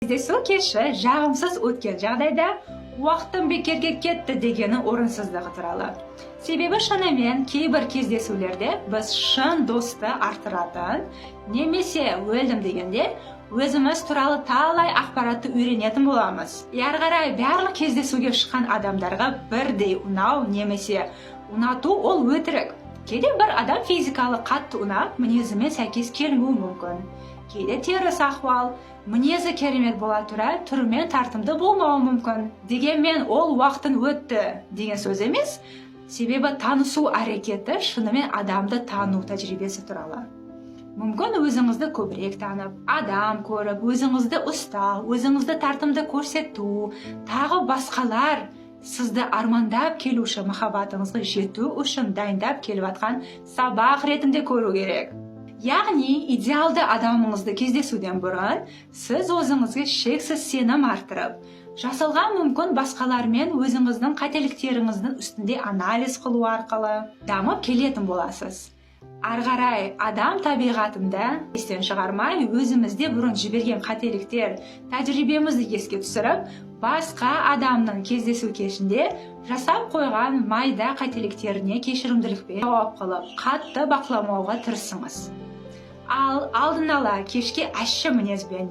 Кездесу кеші жағымсыз өткен жағдайда уақытым бекерге кетті дегені орынсыздығы туралы. Себебі шынымен кейбір кездесулерде біз шын досты арттыратын, немесе өлдім дегенде өзіміз туралы талай ақпаратты үйренетін боламыз. Ары қарай барлық кездесуге шыққан адамдарға бірдей ұнау немесе ұнату ол өтірік. Кейде бір адам физикалық қатты ұнап, мінезімен сәйкес келмеуі мүмкін. Кейде теріс ахуал, мінезі керемет бола тұра, түрімен тартымды болмауы мүмкін. Дегенмен ол уақытын өтті деген сөз емес, себебі танысу әрекеті шынымен адамды тану тәжірибесі туралы. Мүмкін өзіңізді көбірек танып, адам көріп, өзіңізді ұстау, өзіңізді тартымды көрсету, тағы басқалар сізді армандап келуші махаббатыңызға жету үшін дайындап келіп атқан сабақ ретінде көру керек. Яғни, идеалды адамыңызды кездесуден бұрын, сіз өзіңізге шексіз сенім артырып, жасалған мүмкін басқалармен өзіңіздің қателіктеріңіздің үстінде анализ қылу арқылы дамып келетін боласыз. Ары қарай адам табиғатында естен шығармай, өзімізде бұрын жіберген қателіктер, тәжірибемізді еске түсіріп, басқа адамның кездесу кешінде жасап қойған майда қателіктеріне кешірімділікпен жауап қылып, қатты бақыламауға тырысыңыз. Ал алдын ала кешке ащы мінезбен